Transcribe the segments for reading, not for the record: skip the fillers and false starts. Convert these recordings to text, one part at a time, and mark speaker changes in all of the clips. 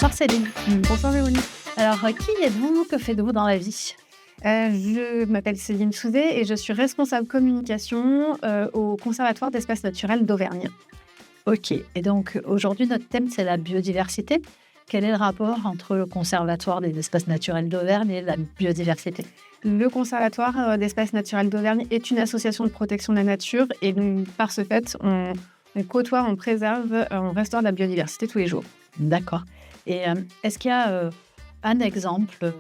Speaker 1: Bonsoir Céline.
Speaker 2: Bonsoir Véronique.
Speaker 1: Alors, qui êtes-vous? Que faites-vous dans la vie?
Speaker 2: Je m'appelle Céline Souzet et je suis responsable communication au Conservatoire d'espaces naturels d'Auvergne.
Speaker 1: Ok. Et donc, aujourd'hui, notre thème, c'est la biodiversité. Quel est le rapport entre le Conservatoire des espaces naturels d'Auvergne et la biodiversité?
Speaker 2: Le Conservatoire d'espaces naturels d'Auvergne est une association de protection de la nature et donc, par ce fait, on côtoie, on préserve, on restaure la biodiversité tous les jours.
Speaker 1: D'accord. Et est-ce qu'il y a un exemple,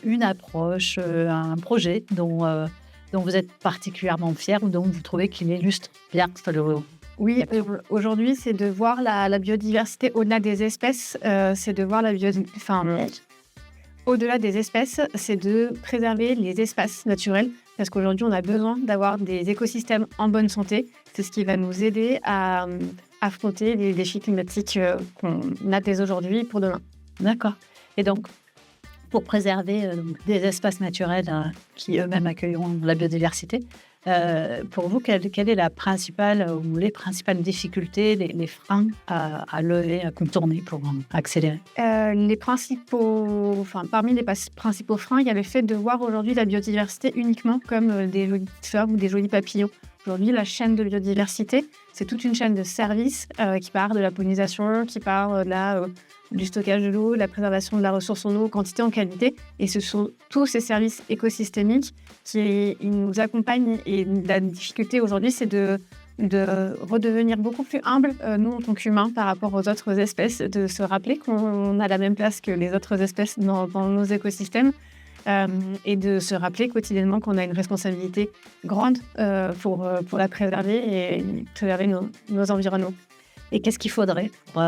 Speaker 1: une approche, un projet dont vous êtes particulièrement fier ou dont vous trouvez qu'il illustre bien
Speaker 2: Oui, aujourd'hui, c'est de voir la biodiversité au-delà des espèces, c'est de voir au-delà des espèces, c'est de préserver les espaces naturels parce qu'aujourd'hui, on a besoin d'avoir des écosystèmes en bonne santé. C'est ce qui va nous aider à affronter les défis climatiques qu'on a dès aujourd'hui pour demain.
Speaker 1: D'accord. Et donc, pour préserver des espaces naturels qui eux-mêmes accueilleront la biodiversité, pour vous, quelle est la principale ou les principales difficultés, les freins à lever, à contourner pour accélérer?
Speaker 2: Parmi les principaux freins, il y a le fait de voir aujourd'hui la biodiversité uniquement comme des jolies fleurs ou des jolis papillons. Aujourd'hui, la chaîne de biodiversité, c'est toute une chaîne de services qui part de la pollinisation, qui part du stockage de l'eau, de la préservation de la ressource en eau, quantité, en qualité. Et ce sont tous ces services écosystémiques qui nous accompagnent. Et la difficulté aujourd'hui, c'est de redevenir beaucoup plus humble, nous, en tant qu'humains, par rapport aux autres espèces, de se rappeler qu'on a la même place que les autres espèces dans nos écosystèmes. Et de se rappeler quotidiennement qu'on a une responsabilité grande pour la préserver et préserver nos environnements.
Speaker 1: Et qu'est-ce qu'il faudrait pour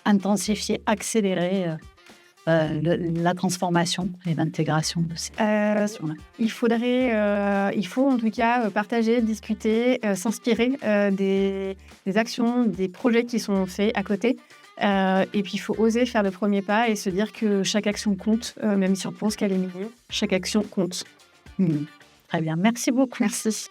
Speaker 1: intensifier, accélérer la transformation et l'intégration de ces questions-là?
Speaker 2: Il faut en tout cas partager, discuter, s'inspirer des actions, des projets qui sont faits à côté. Et puis, il faut oser faire le premier pas et se dire que chaque action compte, même si on pense qu'elle est minime, chaque action compte.
Speaker 1: Très bien, merci beaucoup.
Speaker 2: Merci.